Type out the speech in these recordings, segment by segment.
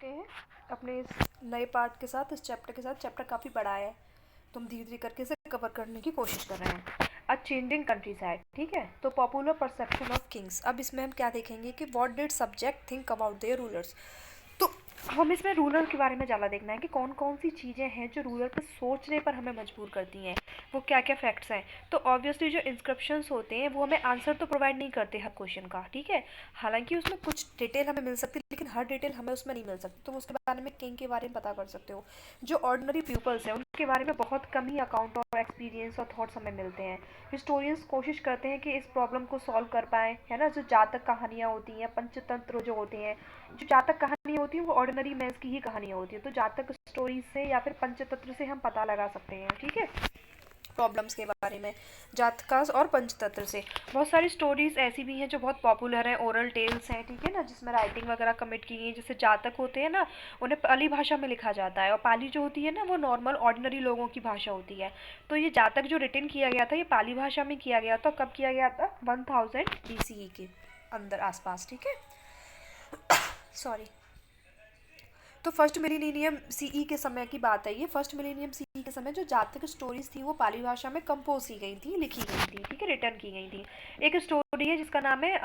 चुके हैं अपने इस नए पार्ट के साथ, इस चैप्टर के साथ। चैप्टर काफ़ी बड़ा है तो हम धीरे धीरे करके इसे कवर करने की कोशिश कर रहे हैं। अ चेंजिंग कंट्री साइड, ठीक है। तो पॉपुलर परसेप्शन ऑफ किंग्स, अब इसमें हम क्या देखेंगे कि what did subject think about their rulers. तो हम इसमें रूलर के बारे में ज़्यादा देखना है कि कौन कौन सी चीज़ें हैं जो रूलर पर सोचने पर हमें मजबूर करती हैं, वो क्या क्या फैक्ट्स हैं। तो ऑब्वियसली जो इंस्क्रिप्शंस होते हैं वो हमें आंसर तो प्रोवाइड नहीं करते हर क्वेश्चन का, ठीक है। हालांकि उसमें कुछ डिटेल हमें मिल सकती है लेकिन हर डिटेल हमें उसमें नहीं मिल सकती। तो उसके बारे में किंग के बारे में पता कर सकते हो। जो ऑर्डिनरी पीपल्स हैं उनके बारे में बहुत कम ही अकाउंट और एक्सपीरियंस और थॉट्स हमें मिलते हैं। हिस्टोरियंस कोशिश करते हैं कि इस प्रॉब्लम को सॉल्व कर पाएँ, है ना। जो जातक कहानियाँ होती हैं, पंचतंत्र जो होते हैं, जो जातक कहानियाँ होती हैं वो ऑर्डिनरी मैंस की ही कहानियाँ होती हैं। तो जातक स्टोरीज से या फिर पंचतंत्र से हम पता लगा सकते हैं, ठीक है, प्रॉब्लम्स के बारे में, जातकास और पंचतंत्र से। बहुत सारी स्टोरीज ऐसी भी हैं जो बहुत पॉपुलर हैं, ओरल टेल्स हैं, ठीक है ना, जिसमें राइटिंग वगैरह कमिट की गई है। जैसे जातक होते हैं ना, उन्हें पाली भाषा में लिखा जाता है और पाली जो होती है ना वो नॉर्मल ऑर्डिनरी लोगों की भाषा होती है। तो ये जातक जो रिटन किया गया था ये पाली भाषा में किया गया था। कब किया गया था? 1000 BCE के अंदर आसपास, ठीक है। सॉरी। तो फर्स्ट मिलेनियम सीई के समय की बात है ये। फर्स्ट मिलेनियम सीई के समय जो जातक स्टोरीज थी वो पाली भाषा में कंपोज की गई थी, लिखी गई थी, ठीक है, रिटर्न की गई थी। एक स्टोरी है जिसका नाम है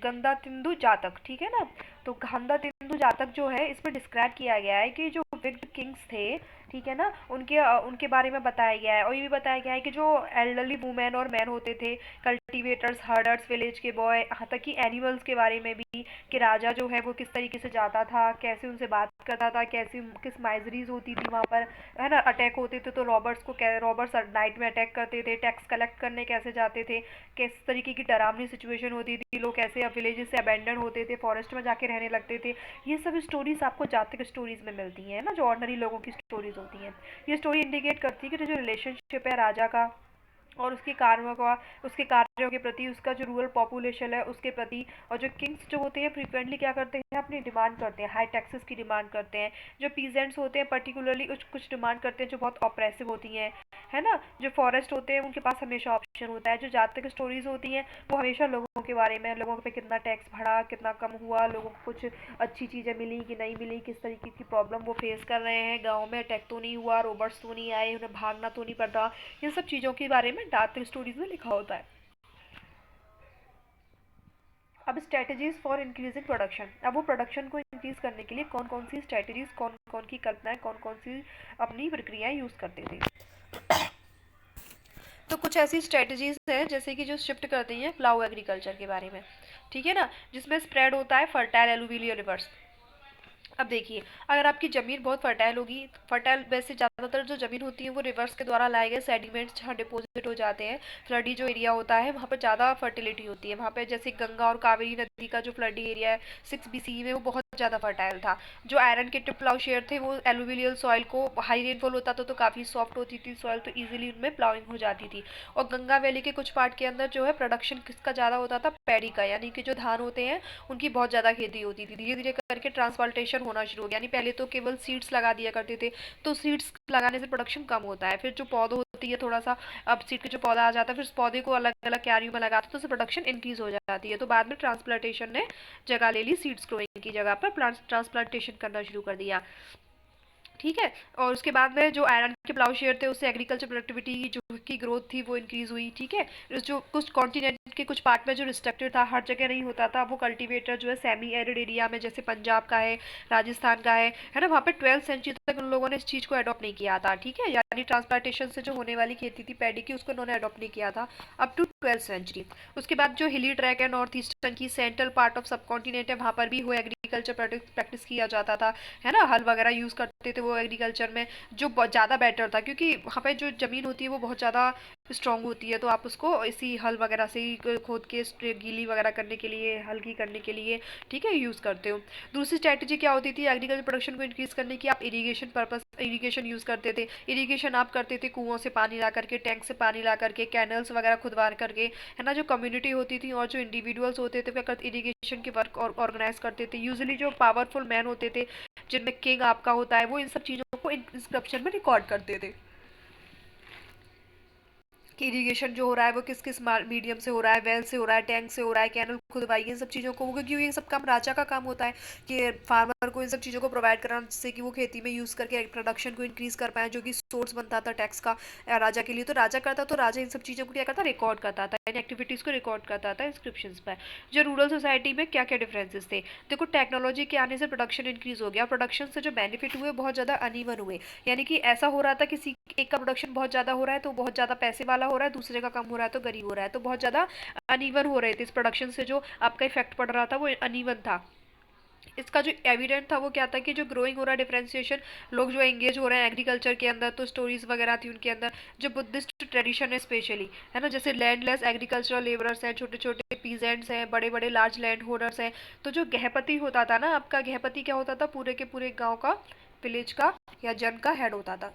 गंदा तिंदु जातक, ठीक है ना। तो गंदा तिंदु जातक जो है इसमें डिस्क्राइब किया गया है कि जो विग्ड किंग्स थे, ठीक है ना, उनके बारे में बताया गया है। और ये भी बताया गया है कि जो एल्डरली वुमेन और मैन होते थे, कल्टिवेटर्स, हर्डर्स, विलेज के बॉय, यहाँ तक कि एनिमल्स के बारे में भी, कि राजा जो है वो किस तरीके से जाता था, कैसे उनसे बात करता था, कैसी किस माइजरीज होती थी वहाँ पर, है ना। अटैक होते थे तो रॉबर्स नाइट में अटैक करते थे, टैक्स कलेक्ट करने कैसे जाते थे, किस तरीके की डरावनी सिचुएशन होती थी, लोग कैसे विलेजेस से अबेंडन होते थे, फॉरेस्ट में जाके रहने लगते थे। ये सब स्टोरीज आपको जातक स्टोरीज में मिलती हैं ना, जो ऑर्डनरी लोगों की स्टोरीज होती हैं। ये स्टोरी इंडिकेट करती है कि जो रिलेशनशिप है राजा का और उसके कार्यों का, उसके कार्यों के प्रति, उसका जो रूरल पॉपुलेशन है उसके प्रति। और जो किंग्स जो होते हैं फ्रिक्वेंटली क्या करते हैं, अपनी डिमांड करते हैं, हाई टैक्सेस की डिमांड करते हैं। जो पीजेंट्स होते हैं पर्टिकुलरली कुछ डिमांड करते हैं जो बहुत ऑप्रेसिव होती हैं, है ना। जो फॉरेस्ट होते हैं उनके पास हमेशा ऑप्शन होता है। जो जातक स्टोरीज होती हैं वो हमेशा लोगों के बारे में, लोगों पे कितना टैक्स बढ़ा, कितना कम हुआ, लोगों को कुछ अच्छी चीज़ें मिली कि नहीं मिली, किस तरीके की प्रॉब्लम वो फेस कर रहे हैं, गाँव में अटैक तो नहीं हुआ, रोबर्ट्स तो नहीं आए, उन्हें भागना तो नहीं पड़ रहा। इन सब चीज़ों के बारे में डार्क स्टोरीज में लिखा होता है। अब स्ट्रेटजीज फॉर इंक्रीजिंग प्रोडक्शन, अब वो प्रोडक्शन को इंक्रीज करने के लिए कौन कौन सी स्ट्रेटजीज, कौन कौन की कल्पनाएं, कौन कौन सी अपनी प्रक्रियाएं यूज़ करते थे। तो कुछ ऐसी स्ट्रेटजीज हैं जैसे कि जो शिफ्ट करती हैं प्लाउ एग्रीकल्चर के बारे में, ठीक है ना, जिसमें स्प्रेड होता है फर्टाइल एलुवियल रिवर्स। अब देखिए, अगर आपकी ज़मीन बहुत फर्टाइल होगी, फर्टाइल वैसे ज़्यादातर जो ज़मीन होती है वो रिवर्स के द्वारा लाए गए सेडिमेंट्स जहाँ डिपॉजिट हो जाते हैं, फ्लडी जो एरिया होता है वहाँ पर ज़्यादा फर्टिलिटी होती है। वहाँ पे जैसे गंगा और कावेरी नदी का जो फ्लडी एरिया है 6 BCE में वो बहुत ज़्यादा फर्टाइल था। जो आयरन के टिप प्लाउशेयर थे वो एलुवियल सॉइल को, हाई रेनफॉल होता था तो काफ़ी सॉफ्ट होती थी सॉइल, तो ईजिली उनमें प्लाउइंग हो जाती थी। और गंगा वैली के कुछ पार्ट के अंदर जो है प्रोडक्शन किसका ज़्यादा होता था, पैडी का, यानी कि जो धान होते हैं उनकी बहुत ज़्यादा खेती होती थी। धीरे धीरे करके ट्रांसप्लांटेशन होना शुरू हो गया, यानी पहले तो केवल सीड्स लगा दिया करते थे, तो सीड्स लगाने से प्रोडक्शन कम होता है। फिर जो पौधा होती है थोड़ा सा, अब सीड के जो पौधा आ जाता है फिर उस पौधे को अलग अलग क्यारियों में लगाते हैं तो उससे प्रोडक्शन इंक्रीज हो जाती है। तो बाद में ट्रांसप्लांटेशन ने जगह ले ली, सीड्स ग्रोइंग की जगह पर ट्रांसप्लांटेशन करना शुरू कर दिया, ठीक है। और उसके बाद में जो आयरन के प्लाउशेयर थे उससे एग्रीकल्चर प्रोडक्टिविटी जो की ग्रोथ थी वो इंक्रीज हुई, ठीक है। जो कुछ कॉन्टिनेंट के कुछ पार्ट में जो रिस्ट्रिक्टेड था, हर जगह नहीं होता था, वो कल्टीवेटर जो है सेमी एरिड एरिया में जैसे पंजाब का है, राजस्थान का है ना, वहाँ पे 12th सेंचुरी तक उन लोगों ने इस चीज़ को अडॉप्ट नहीं किया था, ठीक है। यानी ट्रांसप्लांटेशन से जो होने वाली खेती थी पैडी की उसको उन्होंने अडॉप्ट नहीं किया था अप टू 12th सेंचुरी। उसके बाद जो हिली ट्रैक है नॉर्थ ईस्टर्न की, सेंट्रल पार्ट ऑफ सब कॉन्टिनेंट है, वहाँ पर भी वो एग्रीकल्चर प्रैक्टिस किया जाता था, है ना। हल वगैरह यूज़ करते थे वो एग्रीकल्चर में, जो बहुत ज़्यादा बेटर था क्योंकि वहाँ पे जो ज़मीन होती है वो बहुत ज़्यादा स्ट्रॉन्ग होती है, तो आप उसको इसी हल वगैरह से ही खोद के गीली वगैरह करने के लिए, हल्की करने के लिए, ठीक है, यूज़ करते हो। दूसरी स्ट्रैटेजी क्या होती थी एग्रीकल्चर प्रोडक्शन को इंक्रीज़ करने की, आप इरीगेशन पर्पस इरीगेशन यूज़ करते थे। इरीगेशन आप करते थे कुओं से पानी ला करके, टैंक से पानी ला करके, कैनल्स वगैरह खुदवा करके, है ना। जो कम्युनिटी होती थी और जो इंडिविजुअल्स होते थे वो इरीगेशन के वर्क और ऑर्गेनाइज करते थे। यूजुअली जो पावरफुल मैन होते थे जिनमें किंग आपका होता है वो इन सब चीज़ों को इंस्क्रिप्शन में रिकॉर्ड करते थे। कि इरिगेशन जो हो रहा है वो किस किस मीडियम से हो रहा है, वेल से हो रहा है, टैंक से हो रहा है, कैनल खुदवाई, इन सब चीज़ों को, क्योंकि ये सब काम राजा का काम होता है कि फार्मर को इन सब चीज़ों को प्रोवाइड कराना, जिससे कि वो खेती में यूज़ करके प्रोडक्शन को इंक्रीज कर पाए, जो कि सोर्स बनता था टैक्स का राजा के लिए। तो राजा करता, तो राजा इन सब चीज़ों को क्या करता, रिकॉर्ड करता था, इन एक्टिविटीज़ को रिकॉर्ड करता था इंस्क्रिप्शन पर। जो रूरल सोसाइटी में क्या क्या डिफरेंसेस थे, देखो टेक्नोलॉजी के आने से प्रोडक्शन इंक्रीज हो गया, प्रोडक्शन से जो बेनिफिट हुए बहुत ज़्यादा अनइवन हुए, यानी कि ऐसा हो रहा था किसी एक का प्रोडक्शन बहुत ज़्यादा हो रहा है तो बहुत ज़्यादा पैसे वाला हो रहा है, दूसरे का कम हो रहा है तो गरीब हो रहा है, तो बहुत ज़्यादा अनइवन हो रहे थे। इस प्रोडक्शन से जो आपका इफेक्ट पड़ रहा था वो अनइवन था। इसका जो एविडेंट था वो क्या था कि जो ग्रोइंग हो रहा है डिफरेंशिएशन, लोग जो एंगेज हो रहे हैं एग्रीकल्चर के अंदर, तो स्टोरीज वगैरह थी उनके अंदर, जो बुद्धिस्ट ट्रेडिशन है स्पेशली, है ना, जैसे लैंडलेस एग्रीकल्चरल लेबरर्स हैं, छोटे छोटे पीजेंट्स हैं, बड़े बड़े लार्ज लैंड होल्डर्स हैं। तो जो गृहपति होता था ना, आपका गृहपति क्या होता था, पूरे के पूरे गाँव का, विलेज का या जन का हेड होता था,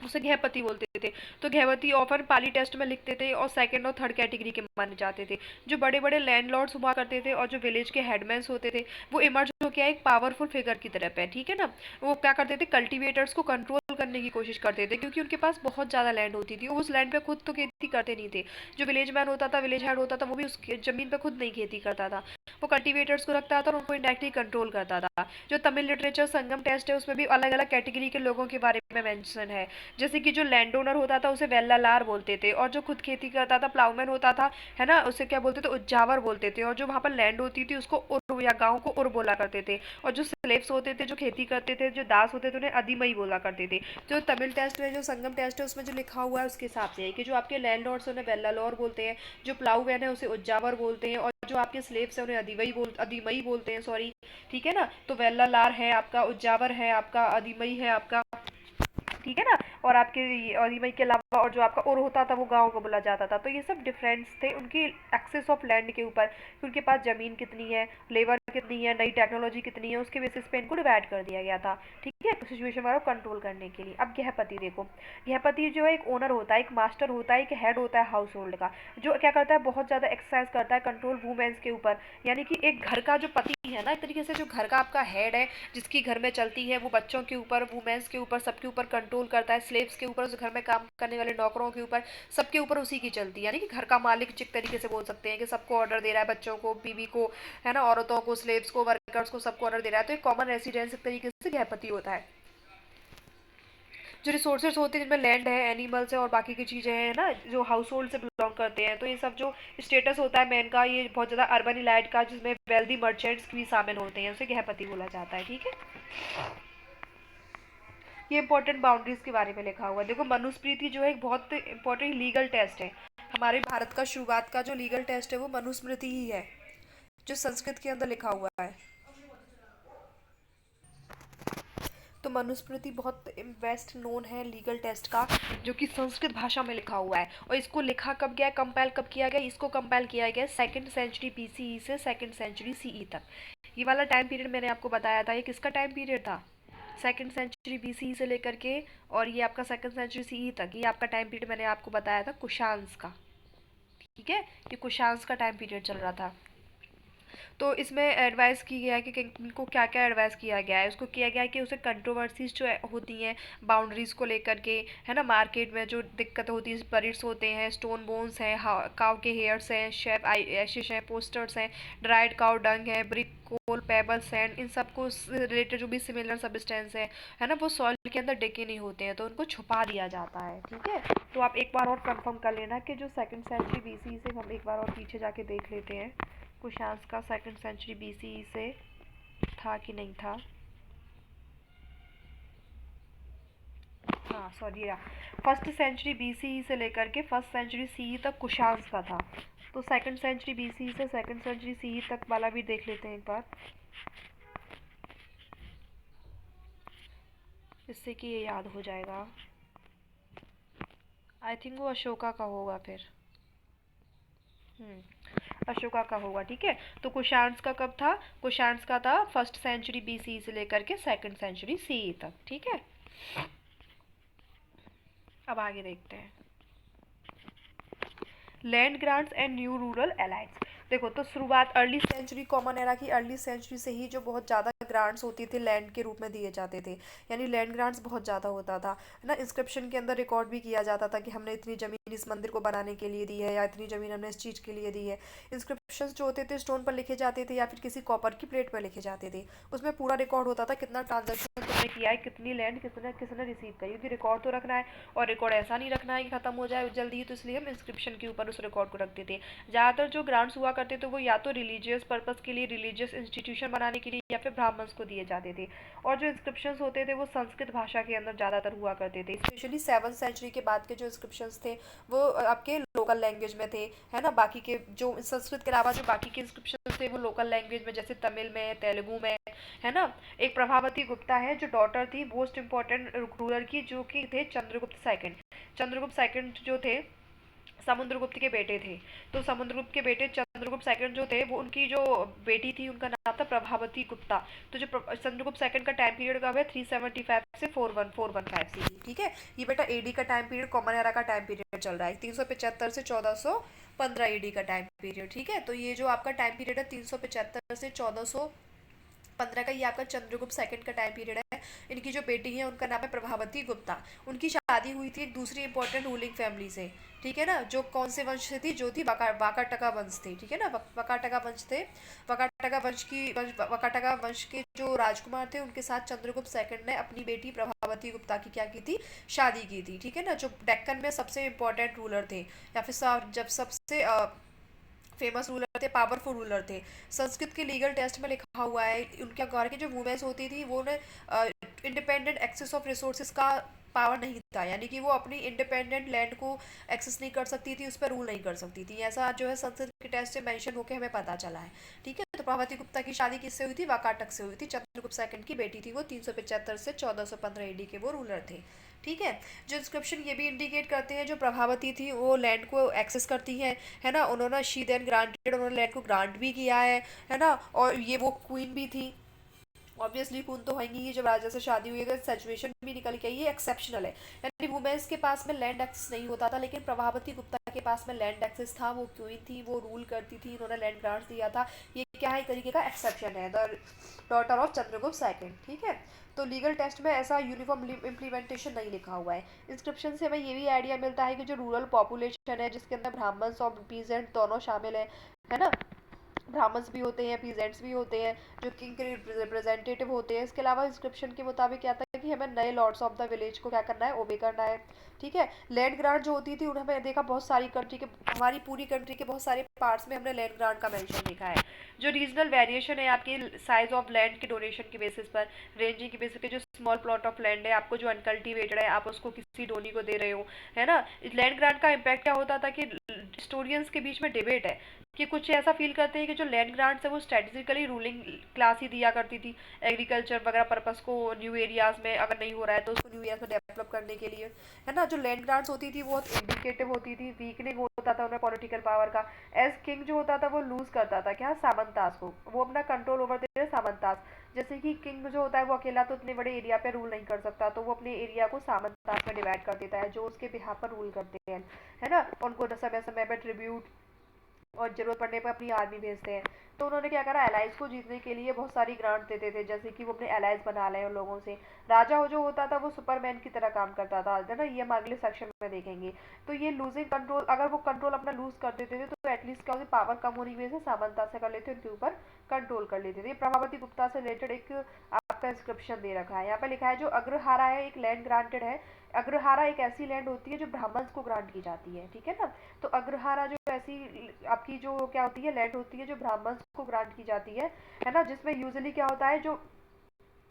उसे गृहपति बोलते थे। तो गृहपति ऑफर पाली टेस्ट में लिखते थे और सेकंड और थर्ड कैटेगरी के माने जाते थे। जो बड़े बड़े लैंडलॉर्ड्स हुआ करते थे और जो विलेज के हेडमैन्स होते थे, वो इमर्ज हो क्या एक पावरफुल फिगर की तरफ है, ठीक है ना। वो क्या करते थे, कल्टीवेटर्स को कंट्रोल करने की कोशिश करते थे, क्योंकि उनके पास बहुत ज़्यादा लैंड होती थी, उस लैंड पे खुद तो खेती करते नहीं थे। जो विलेज मैन होता था, विलेज हेड होता था, वो भी उस जमीन पे खुद नहीं खेती करता था, वो कल्टीवेटर्स को रखता था और उनको इंडायरेक्टली कंट्रोल करता था। जो तमिल लिटरेचर संगम टेस्ट है उसमें भी अलग अलग कैटेगरी के लोगों के बारे में मेंशन है, जैसे कि जो लैंड ओनर होता था उसे वेल्लालार बोलते थे, और जो खुद खेती करता था प्लाउमैन होता था, है ना, उसे क्या बोलते थे, उज्जावर बोलते थे, और जो वहाँ पर लैंड होती थी उसको उर या गाँव को उर बोला करते थे, और जो स्लेव्स होते थे, जो खेती करते थे, जो दास होते थे, उन्हें अधिमई बोला करते थे। जो तमिल टेस्ट में, जो संगम टेस्ट है उसमें जो लिखा हुआ है उसके हिसाब से है कि जो आपके लैंड लॉर्ड्स उन्हें वेल्लालोर बोलते हैं, जो प्लाउमैन है उसे उज्जावर बोलते हैं, और जो आपके स्लेव्स है उन्हें अधिमई बोलते हैं, सॉरी, ठीक है ना। तो वेल्लालार है आपका, उज्जावर है आपका, अधिमई है आपका, ठीक है ना। और आपके और ये के अलावा और जो आपका और होता था वो गांव को बोला जाता था। तो ये सब डिफरेंस थे उनकी एक्सेस ऑफ लैंड के ऊपर, कि उनके पास ज़मीन कितनी है, लेबर कितनी है, नई टेक्नोलॉजी कितनी है, उसके बेसिस पे इनको डिवाइड कर दिया गया था, ठीक है, सिचुएशन वाला कंट्रोल करने के लिए। अब गृहपति देखो, गृहपति जो है एक ओनर होता है, एक मास्टर होता है, एक हेड होता है हाउस होल्ड का, जो क्या करता है, बहुत ज़्यादा एक्सरसाइज करता है कंट्रोल वुमेन्स के ऊपर, यानी कि एक घर का जो पति है ना, एक तरीके से जो घर का आपका हेड है, जिसकी घर में चलती है, वो बच्चों के ऊपर, वुमेन्स के ऊपर, सबके ऊपर कंट्रोल करता है, स्लेव्स के ऊपर, उस घर में काम करने वाले नौकरों के ऊपर, सबके ऊपर उसी की चलती है, यानी कि घर का मालिक एक तरीके से बोल सकते हैं कि सबको ऑर्डर दे रहा है, बच्चों को, बीवी को, है ना, औरतों को, स्लेव्स को, वर्कर्स को, सबको ऑर्डर दे रहा है। तो एक कॉमन रेसिडेंस एक तरीके से गृहपति होता है। जो रिसोर्सेज होते हैं जिनमें लैंड है, एनिमल्स है और बाकी की चीज़ें हैं ना, जो हाउस होल्ड से बिलोंग करते हैं, तो ये सब जो स्टेटस होता है मैन का, ये बहुत ज़्यादा अर्बन इलाइट का, जिसमें वेल्दी मर्चेंट्स भी शामिल होते हैं, उसे गृहपति बोला जाता है, ठीक है। ये इंपॉर्टेंट बाउंड्रीज के बारे में लिखा हुआ है। देखो मनुस्मृति जो है एक बहुत इंपॉर्टेंट लीगल टेस्ट है। हमारे भारत का शुरुआत का जो लीगल टेस्ट है वो मनुस्मृति ही है, जो संस्कृत के अंदर लिखा हुआ है। तो मनुस्मृति बहुत बेस्ट नोन है लीगल टेस्ट का, जो कि संस्कृत भाषा में लिखा हुआ है। और इसको लिखा कब गया, कंपाइल कब किया गया, इसको कंपाइल किया गया 2nd सेंचुरी BCE से 2nd सेंचुरी CE तक। ये वाला टाइम पीरियड मैंने आपको बताया था, ये किसका टाइम पीरियड था, 2nd सेंचुरी BCE से लेकर के, और ये आपका 2nd सेंचुरी CE तक, ये आपका टाइम पीरियड मैंने आपको बताया था कुशांस का, ठीक है, ये कुशांस का टाइम पीरियड चल रहा था। तो इसमें एडवाइस की गया है कि इनको क्या क्या एडवाइस किया गया है, उसको किया गया है कि उसे कंट्रोवर्सीज जो होती हैं बाउंड्रीज़ को लेकर के, है ना, मार्केट में जो दिक्कत होती है, परिट्स होते हैं, स्टोन बोन्स हैं, काव के हेयर्स हैं, शेप एशिश हैं, पोस्टर्स हैं, ड्राइड काउ डंग है, ब्रिक कोल पेबल सैंड, इन सब को रिलेटेड जो भी सिमिलर सब्सटेंस है ना, वो सॉइल के अंदर डेके नहीं होते हैं, तो उनको छुपा दिया जाता है, ठीक है। तो आप एक बार और कंफर्म कर लेना कि जो 2nd सेंचुरी BCE से, हम एक बार और पीछे जाके देख लेते हैं कुशांस का 2nd सेंचुरी BCE से था कि नहीं था। हाँ सॉरी, 1st सेंचुरी BCE से लेकर के 1st सेंचुरी CE तक कुशांस का था। तो 2nd सेंचुरी BCE से 2nd सेंचुरी CE तक वाला भी देख लेते हैं एक बार, जिससे कि ये याद हो जाएगा। आई थिंक वो अशोका का होगा फिर, अशोका का होगा, ठीक है। तो कुशांस का कब था, कुशांस का था 1st सेंचुरी BCE से लेकर के 2nd सेंचुरी CE तक, ठीक है। अब आगे देखते हैं land grants and new rural elites. देखो, तो शुरुआत अर्ली सेंचुरी, कॉमन एरा की अर्ली सेंचुरी से ही जो बहुत ज़्यादा ग्रांट्स होती थे लैंड के रूप में दिए जाते थे, यानी लैंड ग्रांट्स बहुत ज़्यादा होता था, है ना। इंस्क्रिप्शन के अंदर रिकॉर्ड भी किया जाता था कि हमने इतनी ज़मीन इस मंदिर को बनाने के लिए दी है, या इतनी ज़मीन हमने इस चीज़ के लिए दी है। इंस्क्रिप्शन जो होते थे स्टोन पर लिखे जाते थे या फिर किसी कॉपर की प्लेट पर लिखे जाते थे। उसमें पूरा रिकॉर्ड होता था कितना ट्रांजेक्शन तुमने किया है, कितनी लैंड किसने किसने रिसीव करी, क्योंकि रिकॉर्ड तो रखना है, और रिकॉर्ड ऐसा नहीं रखना है कि ख़त्म हो जाए जल्दी ही, तो इसलिए हम इंस्क्रिप्शन के ऊपर उस रिकॉर्ड को रखते थे। ज़्यादातर जो ग्रांट्स हुआ करते थे वो या तो रिलीजियस पर्पस के लिए, रिलीजियस इंस्टीट्यूशन बनाने के लिए, या फिर ब्राह्मण्स को दिए जाते थे। और जो इंस्क्रिप्शंस होते थे वो संस्कृत भाषा के अंदर ज़्यादातर हुआ करते थे। स्पेशली 7th सेंचुरी के बाद के जो इंस्क्रिप्शंस थे वो आपके लोकल लैंग्वेज में थे, है ना। बाकी के जो संस्कृत के अलावा जो बाकी के इंस्क्रिप्शंस थे वो लोकल लैंग्वेज में, जैसे तमिल में, तेलुगु में, है ना। एक प्रभावती गुप्ता है जो डॉटर थी मोस्ट इंपॉर्टेंट रूलर की, जो कि थे चंद्रगुप्त सेकंड। चंद्रगुप्त सेकंड जो थे समुद्रगुप्त के बेटे थे। तो समुद्रगुप्त के बेटे चंद्रगुप्त सेकंड जो थे वो, उनकी जो बेटी थी उनका नाम था प्रभावती गुप्ता। तो जो चंद्रगुप्त सेकंड का टाइम पीरियड कब है, 375 से 415 सी, ठीक है। ये बेटा एडी का टाइम पीरियड, कॉमन एरा का टाइम पीरियड चल रहा है, 375 से 1415 एडी का टाइम पीरियड, ठीक है। तो ये जो आपका टाइम पीरियड है 375 से 1415 का, ये आपका चंद्रगुप्त सेकंड का टाइम पीरियड है। इनकी जो बेटी है उनका नाम है प्रभावती गुप्ता। उनकी शादी हुई थी एक दूसरी इंपॉर्टेंट रूलिंग फैमिली से, ठीक है ना, जो कौन से वंश से थी, जो थी वाकाटका वंश थे, ठीक है ना। वाकाटका वंश थे। वाकाटका वंश के जो राजकुमार थे उनके साथ चंद्रगुप्त सेकंड ने अपनी बेटी प्रभावती गुप्ता की क्या की थी, शादी की थी, ठीक है ना। जो डेक्कन में सबसे इंपॉर्टेंट रूलर थे, या फिर जब सबसे फेमस रूलर थे, पावरफुल रूलर थे। संस्कृत के लीगल टेस्ट में लिखा हुआ है उनके घर की जो वुमेन्स होती थी वो ने इंडिपेंडेंट एक्सेस ऑफ रिसोर्सेज का पावर नहीं था, यानी कि वो अपनी इंडिपेंडेंट लैंड को एक्सेस नहीं कर सकती थी, उस पर रूल नहीं कर सकती थी। ऐसा जो है संस्कृत के टेस्ट से मेंशन होकर हमें पता चला है, ठीक है। तो प्रभावती गुप्ता की शादी किससे हुई थी, वाकाटक से हुई थी। चंद्रगुप्त सेकंड की बेटी थी वो, 375 से 1415 एडी के वो रूलर थे, ठीक है। जो इंस्क्रिप्शन ये भी इंडिकेट करते हैं जो प्रभावती थी वो लैंड को एक्सेस करती है ना। उन्होंने शी देन ग्रांटेड, उन्होंने लैंड को ग्रांट भी किया है ना। और ये वो क्वीन भी थी, ऑब्वियसली खून तो होंगी ही, जब राजा से शादी हुई है सिचुएशन भी निकल के, ये एक्सेप्शनल है। यानी वुमेन्स के पास में लैंड एक्सेस नहीं होता था, लेकिन प्रभावती गुप्ता के पास में लैंड एक्सेस था, वो क्वीन थी, वो रूल करती थी, उन्होंने लैंड ग्रांट्स दिया था। ये क्या है, एक तरीके का एक्सेप्शन है, the daughter of Chandragupta second, ठीक है। तो लीगल टेस्ट में ऐसा यूनिफॉर्म इम्प्लीमेंटेशन नहीं लिखा हुआ है। इंस्क्रिप्शन से हमें ये भी आइडिया मिलता है कि जो रूरल पॉपुलेशन है जिसके अंदर ब्राह्मण्स और पीजेंट दोनों शामिल है ना। ब्राह्मण्स भी होते हैं, पीजेंट्स भी होते हैं, जो किंग के रिप्रेजेंटेटिव होते हैं। इसके अलावा इंस्क्रिप्शन के मुताबिक क्या था कि हमें नए लॉर्ड्स ऑफ द विलेज को क्या करना है, ओबे करना है, ठीक है। लैंड ग्रांट जो होती थी उन्हें देखा बहुत सारी कंट्री के, हमारी पूरी कंट्री के बहुत सारे पार्ट्स में हमने लैंड ग्रांट का मेंशन देखा है। जो रीजनल वेरिएशन है आपकी साइज ऑफ लैंड के डोनेशन के बेसिस पर, रेंजिंग के बेसिस पे, जो स्मॉल प्लॉट ऑफ लैंड है आपको जो अनकल्टिवेटेड है आप उसको किसी डोनी को दे रहे हो, है ना। लैंड ग्रांट का इम्पैक्ट क्या होता था कि हिस्टोरियंस के बीच में डिबेट है कि कुछ ऐसा फील करते हैं कि जो लैंड ग्रांट्स है वो स्ट्रेटेजिकली रूलिंग क्लास ही दिया करती थी एग्रीकल्चर वगैरह पर्पस को, न्यू एरियाज में अगर नहीं हो रहा है तो उसको न्यू एरियाज में डेवलप करने के लिए, है ना। जो लैंड ग्रांट्स होती थी वो इंडिकेटिव होती थी, वीकनिंग होता था उन्हें पॉलिटिकल पावर का। एज किंग जो होता था वो लूज करता था क्या, सामंतास को, वो अपना कंट्रोल ओवर दे रहे सामंतास। जैसे कि किंग जो होता है वो अकेला तो इतने बड़े एरिया पे रूल नहीं कर सकता, तो वो अपने एरिया को सामंतास में डिवाइड कर देता है जो उसके बिहाफ पर रूल करते हैं, है ना। उनको समय समय पर ट्रिब्यूट और जरूरत पड़ने पर अपनी आर्मी भेजते हैं। तो उन्होंने क्या करा, एलाइज को जीतने के लिए बहुत सारी ग्रांट देते थे, जैसे कि वो अपने एलाइज बना लें उन लोगों से। राजा जो होता था वो सुपरमैन की तरह काम करता था, है ना, ये हम अगले सेक्शन में देखेंगे। तो ये लूजिंग कंट्रोल, अगर वो कंट्रोल अपना लूज कर देते थे तो एटलीस्ट क्या होती, पावर कम होने की वजह से सामंता से कर लेते, उनके ऊपर कंट्रोल कर लेते थे। प्रभावती गुप्ता से रिलेटेड एक आपका इंस्क्रिप्शन दे रखा है, यहाँ पे लिखा है जो अग्रहारा है एक लैंड ग्रांटेड है। अग्रहारा एक ऐसी लैंड होती है जो ब्राह्मण्स को ग्रांट की जाती है, ठीक है ना। तो अग्रहारा जो ऐसी आपकी जो क्या होती है, लैंड होती है जो ब्राह्मण्स को ग्रांट की जाती है ना, जिसमें यूजुअली क्या होता है, जो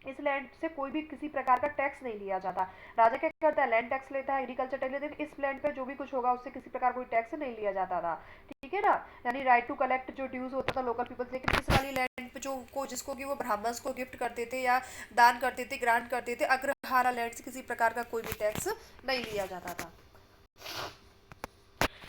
इस लैंड से कोई भी किसी प्रकार का टैक्स नहीं लिया जाता। राजा क्या करता है, लैंड टैक्स लेता है, एग्रीकल्चर टैक्स लेता है, इस लैंड पे जो भी कुछ होगा उससे किसी प्रकार कोई टैक्स नहीं लिया जाता था, ठीक है ना। यानी राइट टू कलेक्ट जो ड्यूज होता था लोकल पीपल से, लेकिन इस वाली लैंड पे जो को जिसको कि वो ब्राह्मण्स को गिफ्ट करते थे या दान करते थे, ग्रांट करते थे, अग्रहारा लैंड से किसी प्रकार का कोई भी टैक्स नहीं लिया जाता था।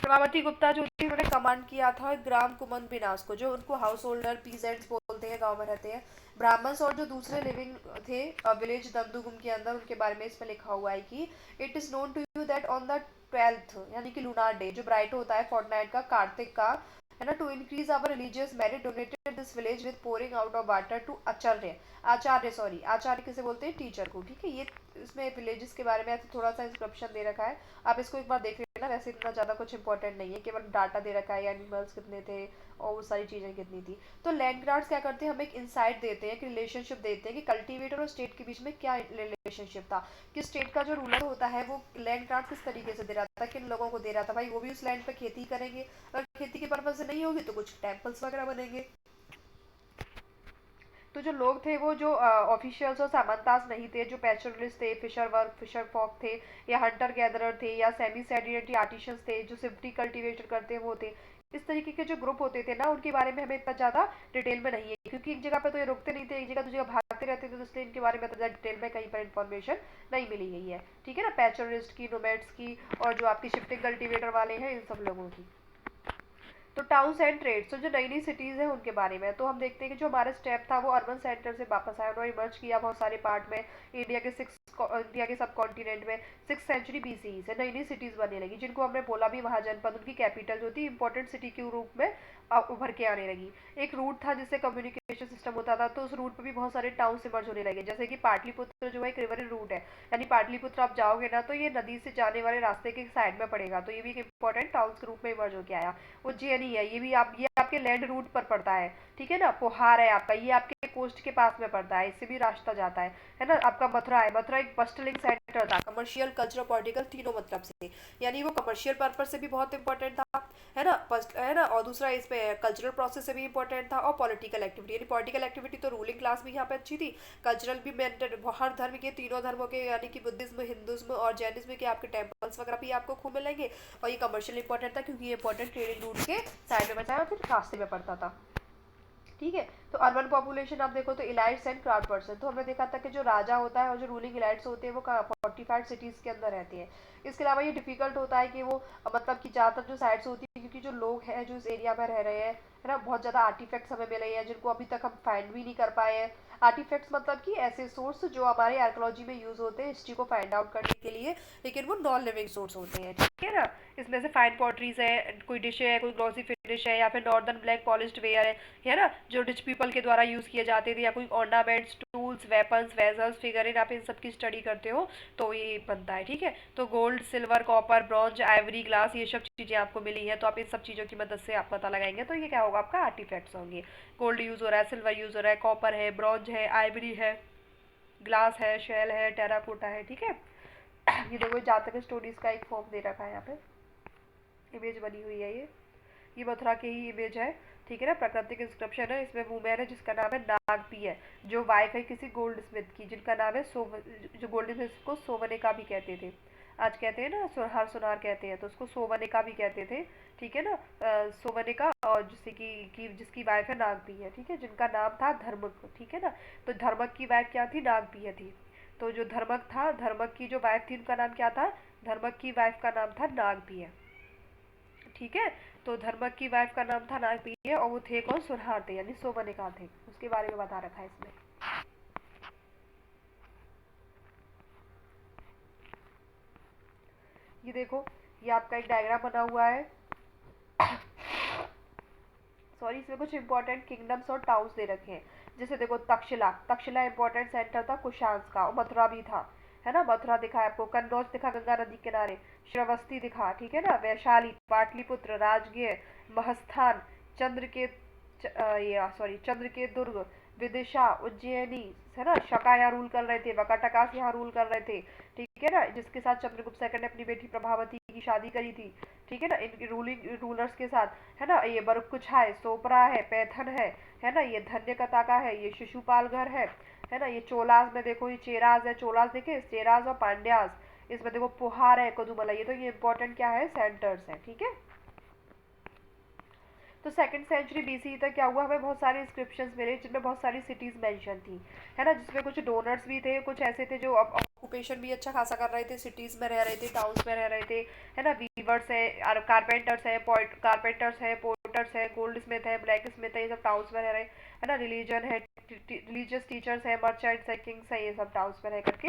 प्रभावती गुप्ता जो थी उन्होंने कमांड किया था ग्राम कुमन विनाश को, जो उनको हाउस होल्डर पीजेंट्स बोलते हैं, गांव में रहते हैं ब्राह्मण्स, और जो दूसरे लिविंग थे विलेज दमदुगुम के अंदर, उनके बारे में इसमें लिखा हुआ है कि it is known to you that on the 12th यानी कि लूनार डे, जो ब्राइट होता है फोर्टनाइट का, कार्तिक का है ना, to increase our religious merit donated this village with pouring out of water to acharya, acharya sorry, acharya किसे बोलते हैं, टीचर को, ठीक है। ये इसमें विलेजेस के बारे में ऐसे थोड़ा सा इंस्क्रिप्शन दे रखा है, आप इसको एक बार देख लेना। वैसे इतना ज़्यादा कुछ इंपॉर्टेंट नहीं है, केवल डाटा दे रखा है, एनिमल्स कितने थे और वो सारी चीज़ें कितनी थी। तो लैंड ग्रांट्स क्या करते हैं, हमें एक इंसाइट देते हैं, एक रिलेशनशिप देते हैं कि कल्टीवेटर और स्टेट के बीच में क्या रिलेशनशिप था, कि स्टेट का जो रूलर होता है वो लैंड ग्रांट किस तरीके से दे रहा था, किन लोगों को दे रहा था, भाई वो भी उस लैंड पे खेती करेंगे, अगर खेती के पर्पज से नहीं होगी तो कुछ टेम्पल्स वगैरह बनेंगे। तो जो लोग थे वो जो ऑफिशियल्स और सामंतास नहीं थे, जो पैचरलिस्ट थे, फिशर वर्क, फिशर फॉक थे, या हंटर गैदरर थे, या सेमी सेडिएंटरी आर्टिशंस थे, जो सिफ्टी कल्टीवेटर करते हैं वो थे। इस तरीके के जो ग्रुप होते थे ना, उनके बारे में हमें इतना ज़्यादा डिटेल में नहीं है, क्योंकि एक जगह पे तो ये रुकते नहीं थे, एक जगह दूसरी जगह भागते रहते थे, तो इसलिए इनके बारे में इतना ज़्यादा डिटेल में कहीं पर इन्फॉर्मेशन नहीं मिली गई है, ठीक है ना, पैचरलिस्ट की, नोमैड्स की, और जो आपकी शिफ्टिंग कल्टीवेटर वाले हैं, इन सब लोगों की। तो टाउन्स एंड ट्रेड्स, तो जो नई नई सिटीज़ हैं उनके बारे में, तो हम देखते हैं कि जो हमारा स्टेप था वो अर्बन सेंटर से वापस आया, उन्होंने इमर्ज किया बहुत सारे पार्ट में, इंडिया के सब कॉन्टिनेंट में 6th सेंचुरी BCE से नई नई सिटीज़ बनने लगी, जिनको हमने बोला भी महाजनपद, उनकी कैपिटल जो थी इंपॉर्टेंट सिटी के रूप में उभर के आने लगी। एक रूट था जिससे कम्युनिकेशन सिस्टम होता था, तो उस रूट पर भी बहुत सारे टाउन्स इमर्ज होने लगे, जैसे कि पाटलिपुत्र जो है एक रिवर रूट है, यानी पाटलिपुत्र आप जाओगे ना तो ये नदी से जाने वाले रास्ते के साइड में पड़ेगा, तो ये भी एक इंपॉर्टेंट टाउन्स के रूप में इमर्ज होकर आया। उज्जैनी है, ये भी ये आपके लैंड रूट पर पड़ता है, ठीक है ना। पोहार है आपका, ये आपके कोस्ट के पास में पड़ता है, इससे भी रास्ता जाता है ना। आपका मथुरा है, मथुरा एक बस्टलिंग सेंटर था, कमर्शियल, कल्चरल, पॉलिटिकल तीनों मतलब से, यानी वो कमर्शियल पर्पज से भी बहुत इंपॉर्टेंट था, है ना, फर्स्ट है ना, और दूसरा इसमें कल्चरल प्रोसेस से भी इंपॉर्टेंट था, और पॉलिटिकल एक्टिविटी, यानी पॉलिटिकल एक्टिविटी तो रूलिंग क्लास भी यहाँ पे अच्छी थी, कल्चरल भी मेंटेन, हर धर्म के, तीनों धर्मों के, यानी कि बुद्धिज्म, हिंदुज्म और जैनिज्म के आपके टेम्पल्स वगैरह भी आपको खूब मिलेंगे। और ये कमर्शियल इंपॉर्टेंट था क्योंकि ये इंपॉर्टेंट ट्रेडिंग रूट के साइड में बचा, फिर रास्ते में पड़ता था, ठीक है। तो अर्बन पॉपुलेशन आप देखो तो इलाइट्स एंड क्राउड पर्सन, तो हमने देखा था कि जो राजा होता है और जो रूलिंग इलाइट्स होते हैं वो 45 सिटीज़ के अंदर रहते हैं। इसके अलावा ये डिफिकल्ट होता है कि वो मतलब कि ज़्यादातर जो साइट्स होती है, क्योंकि जो लोग हैं जो इस एरिया में रह रहे हैं, है ना, बहुत ज़्यादा आर्टिफैक्ट्स हमें मिले हैं जिनको अभी तक हम फाइंड भी नहीं कर पाए हैं। आर्टिफैक्ट्स मतलब कि ऐसे सोर्स जो हमारे आर्कोलॉजी में यूज़ होते हैं हिस्ट्री को फाइंड आउट करने के लिए, लेकिन वो नॉन लिविंग सोर्स होते हैं, ठीक है ना। इसमें से फाइन पॉटरीज है, कोई डिश है, कोई ग्लॉसी फिनिश है, या फिर नॉर्दर्न ब्लैक पॉलिश्ड वेयर है ना, जो रिच पीपल के द्वारा यूज़ किए जाते थे, या कोई ornaments, tools, weapons, vessels, figure, आप इन सब की स्टडी करते हो तो ये बनता है, ठीक है। तो gold, silver, copper, bronze, Ivory, glass, ये सब चीज़ें आपको मिली हैं, तो आप इन सब चीज़ों की मदद से आप पता लगाएंगे, तो ये क्या होगा, आपका आर्टिफैक्ट्स होंगे। गोल्ड यूज़ हो रहा है, सिल्वर यूज़ हो रहा है, कॉपर है, ब्रॉन्ज है, आइवरी है, ग्लास है, शेल है, टेराकोटा है, ठीक है। ये देखो जातक स्टोरीज का एक फॉर्म दे रखा है यहाँ पे, इमेज बनी हुई है ये मथुरा की ही इमेज है, ठीक है ना। प्राकृतिक इंस्क्रिप्शन है, इसमें वुमेन है जिसका नाम है नागपी है, जो वाइफ है किसी गोल्ड स्मिथ की, जिनका नाम है जो गोल्ड स्मिथ को सोवनिका भी कहते थे, आज कहते हैं ना सुनहार, सुनार कहते हैं, तो उसको सोवनिका भी कहते थे, ठीक है ना। सोवनिका, और जिससे की जिसकी वाइफ है नागपी है, ठीक है, जिनका नाम था धर्मक, ठीक है ना। तो धर्मक की वाइफ क्या थी, नागपी थी। तो जो धर्मक था, धर्मक की जो वाइफ थी उनका नाम क्या था, धर्मक की वाइफ का नाम था नागपी, ठीक है। तो धर्मक की वाइफ का नाम था नागप्रिय, और वो थे कौन, सुनहार थे, यानी सोमनिका थे, उसके बारे में बता रखा है इसमें। ये देखो, ये आपका एक डायग्राम बना हुआ है, सॉरी, इसमें कुछ इंपॉर्टेंट किंगडम्स और टाउन्स दे रखे हैं। जैसे देखो तक्षशिला, तक्षशिला इंपॉर्टेंट सेंटर था कुशांस का, और मथुरा भी था, है ना। मथुरा दिखा है आपको, कन्नौज दिखा गंगा नदी किनारे, श्रावस्ती दिखा, ठीक है ना, वैशाली, पाटलिपुत्र, राजगीर, महस्थान, चंद्र के ये सॉरी चंद्र के दुर्ग, विदिशा, उज्जैनी, है ना, शका यहाँ रूल कर रहे थे, वकाटकास यहाँ रूल कर रहे थे, ठीक है ना, जिसके साथ चंद्रगुप्त सेकंड ने अपनी बेटी प्रभावती की शादी करी थी, ठीक है ना, इन रूलिंग रूलर्स के साथ, है ना। ये बरकुछा है, सोपरा है, पैथन है ना, ये धन्य कताका है, ये शिशुपाल घर है ना। ये चोलास में देखो, ये चेराज है, चोलास देखे, चेराज और पांड्यास, इसमें देखो पुहार है, कदुमला, ये तो ये इंपॉर्टेंट क्या है, सेंटर्स हैं, ठीक है। तो 2nd सेंचुरी BC तक क्या हुआ, हमें बहुत सारे इंस्क्रिप्शंस मिले जिनमें बहुत सारी सिटीज़ मेंशन थी, है ना, जिसमें कुछ डोनर्स भी थे, कुछ ऐसे थे जो ऑक्यूपेशन भी अच्छा खासा कर रहे थे, सिटीज़ में रह रहे थे, टाउन्स में रह रहे थे, है ना। वीवर्स है, कारपेंटर्स है, कारपेंटर्स है, पोर्टर्स है, गोल्ड स्मिथ है, ब्लैक स्मिथ है, ये सब टाउन्स में रह रहे है ना। रिलीजन है, रिलीजियस टीचर्स है, मर्चेंट्स है, किंग्स है, ये सब टाउन्स में रह करके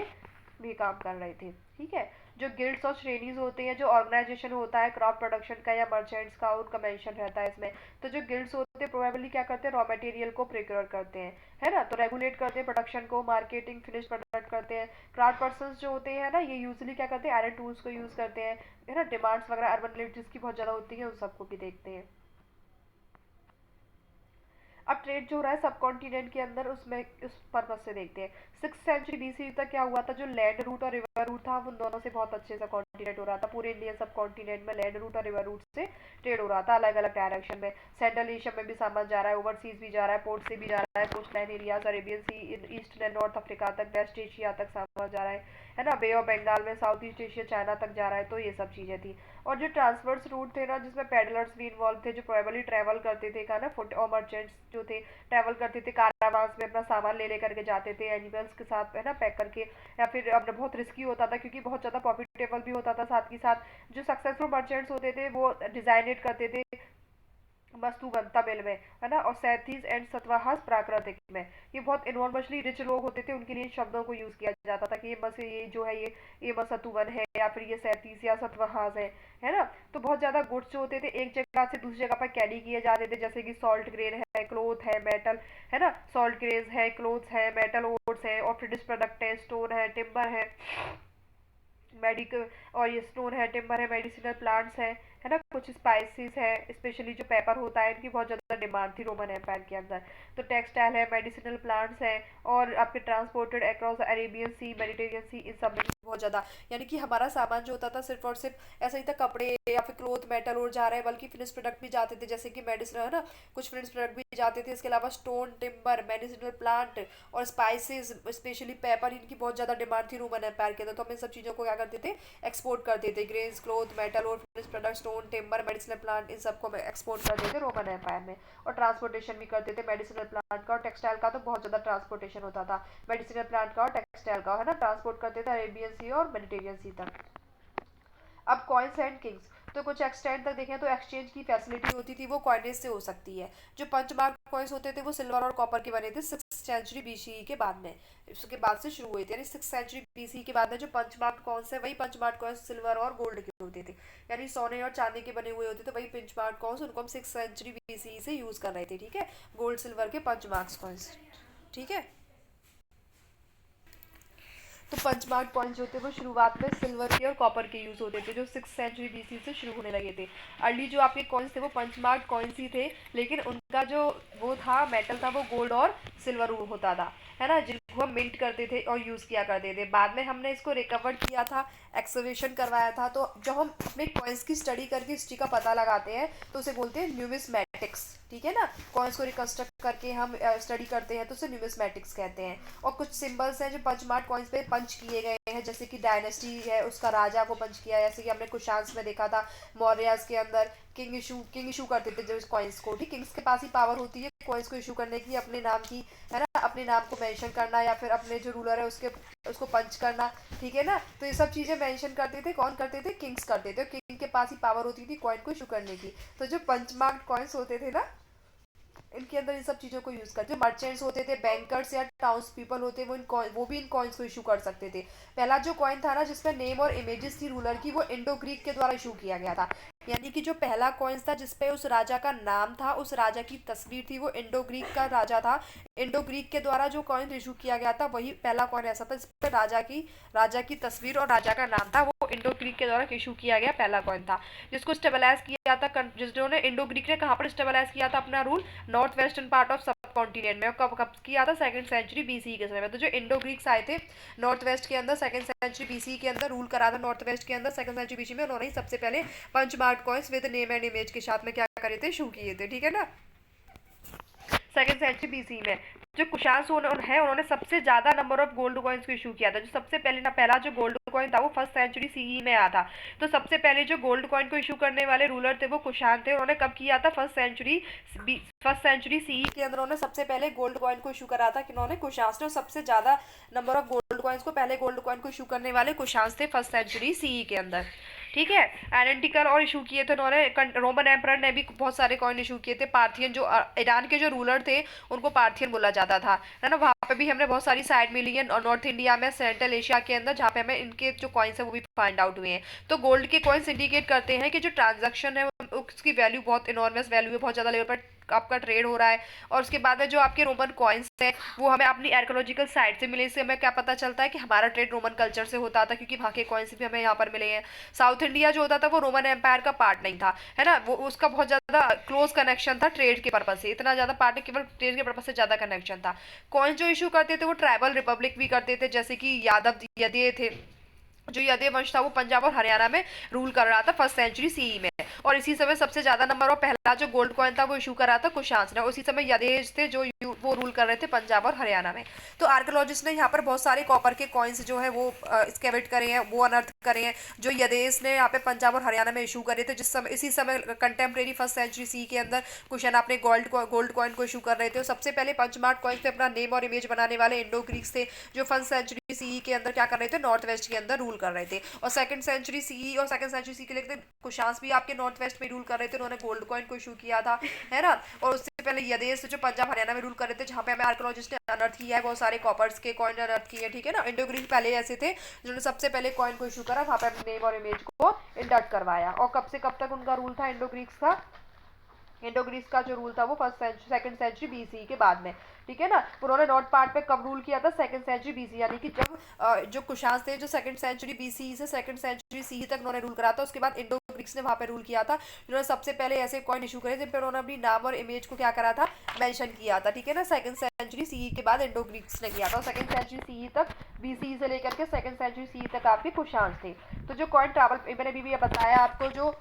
भी काम कर रहे थे, ठीक है। जो गिल्ड्स और श्रेणीज होते हैं, जो ऑर्गेनाइजेशन होता है क्रॉप प्रोडक्शन का या मर्चेंट्स का, उनका मेंशन रहता है इसमें। तो जो गिल्ड्स होते हैं प्रोबेबली क्या करते हैं, रॉ मटेरियल को प्रोक्योर करते हैं, है ना, तो रेगुलेट करते हैं प्रोडक्शन को, मार्केटिंग फिनिश प्रोडक्ट करते हैं। क्राफ्ट पर्सन जो होते हैं ना, ये यूजली क्या करते हैं, आयरन टूल्स को यूज करते हैं, है ना, डिमांड्स वगैरह अर्बन विलेजेस की बहुत ज़्यादा होती है, उन सबको भी देखते हैं। अब ट्रेड जो हो रहा है सब कॉन्टिनेंट के अंदर, उसमें उस पर्पज से देखते हैं। 6th सेंचुरी BC तक क्या हुआ था, जो लैंड रूट और रिवर रूट था, उन दोनों से बहुत अच्छे से कॉन्टिनेंट हो रहा था। पूरे इंडियन सब कॉन्टिनेंट में लैंड रूट और रिवर रूट से ट्रेड हो रहा था, अलग अलग डायरेक्शन में। सेंट्रल एशिया में भी सामान जा रहा है, ओवरसीज भी जा रहा है, पोर्ट से भी जा रहा है, coastline areas, Arabian Sea, East and North Africa तक, वेस्ट एशिया तक सामान जा रहा है ना, बे ऑफ बंगाल में, साउथ ईस्ट एशिया चाइना तक जा रहा है। तो ये सब चीज़ें थी। और जो ट्रांसवर्स रूट थे ना, जिसमें पैडलर्स भी इन्वॉल्व थे, जो प्रोबेबली ट्रैवल करते थे का ना, फुट और मर्चेंट्स जो थे ट्रैवल करते थे कारावांस में, अपना सामान ले लेकर के जाते थे एनिमल्स के साथ, है ना, पैक करके, या फिर अपना बहुत रिस्की होता था क्योंकि बहुत ज़्यादा प्रॉफिटेबल भी होता था। साथ ही साथ जो सक्सेसफुल मर्चेंट्स होते थे वो डिजाइनेट करते थे वस्तु बनता मिल में, है ना, और सैंतीस एंड सतवाहस प्राकृतिक में। ये बहुत इनॉर्मसली रिच लोग होते थे, उनके लिए इन शब्दों को यूज किया जाता था कि ये बस ये जो है ये मसतुवन है, या फिर ये सैंतीस या सतवाहस है ना। तो बहुत ज्यादा गुड्स जो होते थे एक जगह से दूसरी जगह पर कैरी किए जाते थे, जैसे कि सॉल्ट ग्रेन है, क्लोथ है, मेटल, है ना, सॉल्ट ग्रेन है, क्लोथ है, मेटल ओर्स है, और फिनिश प्रोडक्ट है, स्टोन है, टिम्बर है, मेडिकल, और ये स्टोन है, टिम्बर है, मेडिसिनल प्लांट्स है ना, कुछ स्पाइसेस है, स्पेशली जो पेपर होता है, इनकी बहुत ज़्यादा डिमांड थी रोमन एम्पायर के अंदर। तो टेक्सटाइल है, मेडिसिनल प्लांट्स है, और आपके ट्रांसपोर्टेड अक्रॉस अरेबियन सी, मेडिटेरियन सी, इन सब में बहुत ज़्यादा, यानी कि हमारा सामान जो होता था सिर्फ और सिर्फ ऐसा ही था, कपड़े या फिर क्लोथ मेटल और जा रहे हैं, बल्कि फिनिश प्रोडक्ट भी जाते थे, जैसे कि मेडिसिन, है ना, कुछ फिनिश प्रोडक्ट भी जाते थे। इसके अलावा स्टोन, टिम्बर, मेडिसिनल प्लांट और स्पाइसेस, स्पेशली पेपर, इनकी बहुत ज़्यादा डिमांड थी रोमन एम्पायर के अंदर। तो हम इन सब चीज़ों को क्या करते थे, एक्सपोर्ट करते थे। ग्रेन्स, क्लोथ, मेटल और finish product, stone, timber, medicinal plant, इन सबको हम एक्सपोर्ट करते थे रोमन एम्पायर में। और ट्रांसपोर्टेशन भी करते थे मेडिसिनल प्लांट का और टेक्सटाइल का, तो बहुत ज़्यादा ट्रांसपोर्टेशन होता था मेडिसिनल प्लांट का और टेक्सटाइल का, है ना, ट्रांसपोर्ट करते थे अरेबियन सी और मेडिटेरियन सी तक। अब कॉइन्स एंड किंग्स, तो कुछ एक्सटेंड तक देखें तो एक्सचेंज की फैसिलिटी होती थी, वो कॉइनेज से हो सकती है। जो पंचमार्क कॉइन्स होते थे वो सिल्वर और कॉपर के बने थे 6th सेंचुरी BCE के बाद में, उसके बाद से शुरू हुए थे, यानी 6th सेंचुरी BCE के बाद में जो पंचमार्क कॉइन्स है, वही पंचमार्क कॉइन्स सिल्वर और गोल्ड के होते थे, यानी सोने और चांदी के बने हुए होते थे, वही पंचमार्क कॉइन्स, उनको हम 6th सेंचुरी BCE से यूज कर रहे थे, ठीक है, गोल्ड सिल्वर के पंचमार्क कॉइन्स, ठीक है। तो पंचमार्क कॉइन्स जो थे वो शुरुआत में सिल्वर के और कॉपर के यूज होते थे, जो 6th सेंचुरी BC से शुरू होने लगे थे। अर्ली जो आपके कॉइन्स थे वो पंचमार्क कॉइन्स ही थे, लेकिन उनका जो वो था मेटल था वो गोल्ड और सिल्वर होता था, है ना, जिनको हम मिंट करते थे और यूज़ किया करते थे। बाद में हमने इसको रिकवर किया था, एक्सकवेशन करवाया था। तो जब हम अपने कॉइन्स की स्टडी करके हिस्ट्री का पता लगाते हैं तो उसे बोलते हैं न्यूमिस्मैटिक्स, ठीक है ना। कॉइन्स को रिकंस्ट्रक्ट करके हम स्टडी करते हैं तो उसे न्यूमिस्मैटिक्स कहते हैं। और कुछ सिंबल्स हैं जो पंचमार्क कॉइन्स पे पंच किए गए हैं, जैसे कि डायनेस्टी है उसका राजा को पंच किया, जैसे कि हमने कुशांस में देखा था मौर्यास के अंदर किंग इशू करते थे जो कॉइन्स को, ठीक, किंग्स के पास ही पावर होती है कॉइन्स को इशू करने की, अपने नाम की, है ना, अपने नाम को मेंशन करना, या फिर अपने जो रूलर है उसको पंच करना, ठीक है ना। तो ये सब चीज़ें मेंशन करते थे, कौन करते थे, किंग्स करते थे, किंग के पास ही पावर होती थी कॉइन को इशू करने की। तो जो पंचमार्क कॉइन्स होते थे ना, इनके अंदर इन सब चीज़ों को यूज़ करते, जो मर्चेंट्स होते थे, बैंकर्स या टाउन्स पीपल होते, वो भी इन कॉइन्स को इशू कर सकते थे। पहला जो कॉइन था ना जिसमें नेम और इमेजेस थी रूलर की, वो इंडो ग्रीक के द्वारा इशू किया गया था, यानी कि जो पहला कॉइन्स था जिसपे उस राजा का नाम था, उस राजा की तस्वीर थी, वो इंडो ग्रीक का राजा था। इंडो ग्रीक के द्वारा जो कॉइन इशू किया गया था वही पहला कॉइन ऐसा था जिसपे राजा की तस्वीर और राजा का नाम था, वो इंडो ग्रीक के द्वारा इशू किया गया पहला कॉइन था। जिसको स्टेबलाइज किया था, जिन्होंने इंडो ग्रीक ने कहाँ पर स्टेबलाइज किया था अपना rule, north western part of सब कॉन्टिनेंट में। कब किया था, 2nd सेंचुरी BC के समय में। तो जो इंडो ग्रीक्स आए थे नॉर्थ वेस्ट के अंदर 2nd सेंचुरी BC के अंदर रूल करा था, नॉर्थ वेस्ट के अंदर 2nd सेंचुरी BC में, उन्होंने ही सबसे पहले punch mark coins with name and image के साथ में क्या करे थे, इशू किए थे, ठीक है ना। 2nd सेंचुरी BC में जो कुशांस है उन्होंने सबसे ज्यादा नंबर ऑफ गोल्ड कॉइन्स को इशू किया था। जो सबसे पहला जो गोल्ड कॉइन था वो 1st सेंचुरी CE में आया था। तो सबसे पहले जो गोल्ड कॉइन को इशू करने वाले रूलर थे वो कुशान थे। उन्होंने कब किया था, 1st सेंचुरी CE के अंदर उन्होंने सबसे पहले गोल्ड कॉइन को इशू करा था कि उन्होंने कुशांस ने, सबसे ज्यादा नंबर ऑफ गोल्ड कॉइन्स को, पहले गोल्ड कॉइन को इशू करने वाले कुशांस थे 1st सेंचुरी CE के अंदर, ठीक है। आइडेंटिकल और इशू किए थे उन्होंने, रोमन एम्परर ने भी बहुत सारे कॉइन इशू किए थे। पार्थियन जो ईरान के जो रूलर थे उनको पार्थियन बोला जाता था, है ना। वहाँ पे भी हमने बहुत सारी साइड मिली है, और नॉर्थ इंडिया में, सेंट्रल एशिया के अंदर, जहाँ पे हमें इनके जो कॉइन्स है वो भी फाइंड आउट हुए हैं। तो गोल्ड के कॉइन्स इंडिकेट करते हैं कि जो ट्रांजैक्शन है उसकी वैल्यू बहुत इनॉर्मस वैल्यू है, बहुत ज़्यादा लेवल पर आपका ट्रेड हो रहा है। और उसके बाद में जो आपके रोमन कॉइन्स हैं वो हमें अपनी आर्कोलॉजिकल साइट से मिले, इससे हमें क्या पता चलता है कि हमारा ट्रेड रोमन कल्चर से होता था, क्योंकि वहाँ के कॉइन्स भी हमें यहाँ पर मिले हैं। साउथ इंडिया जो होता था वो रोमन एम्पायर का पार्ट नहीं था, है ना, वो उसका बहुत ज़्यादा क्लोज कनेक्शन था ट्रेड के पर्पज से, इतना ज़्यादा पार्ट केवल ट्रेड के पर्पज से ज़्यादा कनेक्शन था। कॉइन जो इशू करते थे वो ट्राइबल रिपब्लिक भी करते थे, जैसे कि यादव यदे थे। जो यदे वंश था वो पंजाब और हरियाणा में रूल कर रहा था फर्स्ट सेंचुरी सीई में। और इसी समय सबसे ज्यादा नंबर और पहला जो गोल्ड कॉइन था वो इशू कर रहा था कुशांस ने। उसी समय यदेश थे जो वो रूल कर रहे थे पंजाब और हरियाणा में। तो आर्कोलॉजिस्ट ने यहाँ पर बहुत सारे कॉपर के कॉइन्स जो है वो स्केवेट करे हैं, वो अनर्थ करे हैं, जो यदेश ने यहाँ पे पंजाब और हरियाणा में इशू करे थे। जिस समय इसी समय कंटेम्प्रेरी फर्स्ट सेंचुरी सी के अंदर कुशन अपने गोल्ड कॉइन को इशू कर रहे थे। और सबसे पहले पंचमार्क कॉइन पे अपना नेम और इमेज बनाने वाले इंडो ग्रीक्स थे, जो फर्स्ट सेंचुरी सी के अंदर क्या कर रहे थे, नॉर्थ वेस्ट के अंदर रूल कर रहे थे। और सेकंड सेंचुरी सी और सेकंड सेंचुरी सी के लिए कुशांस भी आपके नॉर्थ वेस्ट में रूल कर रहे थे, उन्होंने गोल्ड कॉइन को इशू किया था, है ना। और उससे पहले यदेश जो पंजाब हरियाणा में रूल कर रहे थे, जहाँ पे हमें आर्कोलॉजिस्ट ने अनर्थ किया है बहुत सारे कॉपर्स के कॉइन अनर्थ किए, ठीक है ना। इंडो ग्रीक पहले ऐसे थे जिन्होंने सबसे पहले कॉइन को इशू करा, वहाँ पे अपने नेम और इमेज को इंडक्ट करवाया। और कब से कब तक उनका रूल था इंडो ग्रीक्स का, इंडो ग्रीस का जो रूल था वो सेकंड सेंचुरी बीसी के बाद में, ठीक है ना। उन्होंने नॉर्थ पार्ट पे कब रूल किया था, सेकंड सेंचुरी बीसी, यानी कि जब जो कुशांस थे जो सेकंड सेंचुरी बीसी से सेकंड सेंचुरी सी तक उन्होंने रूल करा था। उसके बाद इंडो ग्रीक्स ने वहाँ पे रूल किया था, जिन्होंने सबसे पहले ऐसे कॉइन इशू करे जिन पर उन्होंने अपनी नाम और इमेज को क्या करा था, मेंशन किया था, ठीक है ना। सेकंड सेंचुरी सी के बाद इंडो ग्रीक्स ने किया था। सेकंड सेंचुरी सी तक बीसी से लेकर के सेकंड सेंचुरी सी तक आपके कुशांस थे। तो जो कॉइन ट्रैवल मैंने भी बताया आपको, जो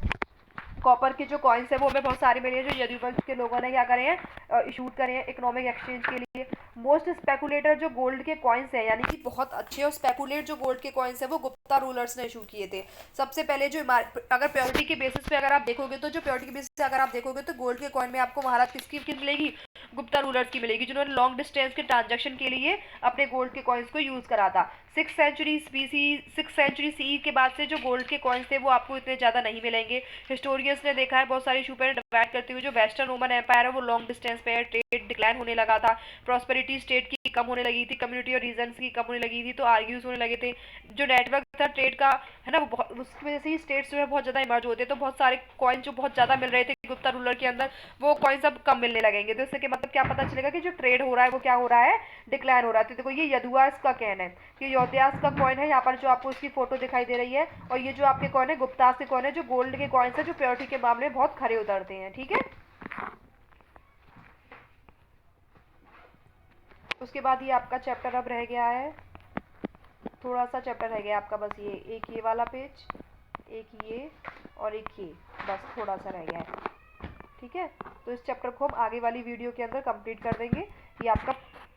कॉपर के जो कॉइन्स है वो हमें बहुत सारे मिले हैं, जो यदुवंश के लोगों ने क्या करे हैं, इशूट करे हैं इकोनॉमिक एक्सचेंज के लिए। मोस्ट स्पेकुलेटर जो गोल्ड के कॉइन्स हैं, यानी कि बहुत अच्छे और स्पेकुलेट जो गोल्ड के कॉइन्स हैं वो गुप्ता रूलर्स ने इशू किए थे। सबसे पहले जो अगर प्योरिटी के बेसिस पे अगर आप देखोगे तो, जो प्योरिटी के बेसिस पे अगर आप देखोगे तो गोल्ड के कॉइन में आपको महाराज किसकी मिलेगी, गुप्ता रूलर्स की मिलेगी, जिन्होंने लॉन्ग डिस्टेंस के ट्रांजेक्शन के लिए अपने गोल्ड के कॉइन्स को यूज करा था। सिक्स सेंचुरी सी के बाद से जो गोल्ड के कॉइन्स थे वो आपको इतने ज़्यादा नहीं मिलेंगे। हिस्टोरियंस ने देखा है बहुत सारे इशू पर डिवाइड करते हुए, जो वेस्टर्न रोमन एम्पायर है वो लॉन्ग डिस्टेंस पे है, ट्रेड डिक्लाइन होने लगा था, प्रॉस्पेरिटी स्टेट की कम होने लगी थी, कम्युनिटी और रीजन्स की कम होने लगी थी, तो आर्ग्यूज होने लगे थे। जो नेटवर्क था ट्रेड का, है ना, वो उसकी वजह से ही स्टेट्स जो है बहुत ज़्यादा इमर्ज होते, तो बहुत सारे कॉइन जो बहुत ज़्यादा मिल रहे थे गुप्ता रूलर के अंदर, वो कॉइन्स अब कम मिलने लगेंगे। तो इससे के मतलब क्या पता चलेगा कि जो ट्रेड हो रहा है वो क्या हो रहा है, डिक्लाइन हो रहा है। तो देखो ये यदुआस का कॉइन है, कि योध्यास का कॉइन है, यहाँ पर जो आपको इसकी फोटो दिखाई दे रही है। और ये जो आपके कॉइन है गुप्तास के कॉइन है, जो गोल्ड के कॉइन्स है जो प्योरिटी के मामले में बहुत खरे उतरते हैं, ठीक है। उसके बाद ये आपका चैप्टर अब रह गया है, थोड़ा सा चैप्टर रह गया आपका, बस ये वाला पेज, एक ये और एक ये, बस थोड़ा सा रह गया है, ठीक है। तो इस चैप्टर को हम आगे वाली वीडियो के अंदर कंप्लीट कर देंगे। ये आपका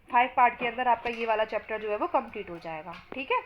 5 पार्ट के अंदर आपका ये वाला चैप्टर जो है वो कंप्लीट हो जाएगा, ठीक है।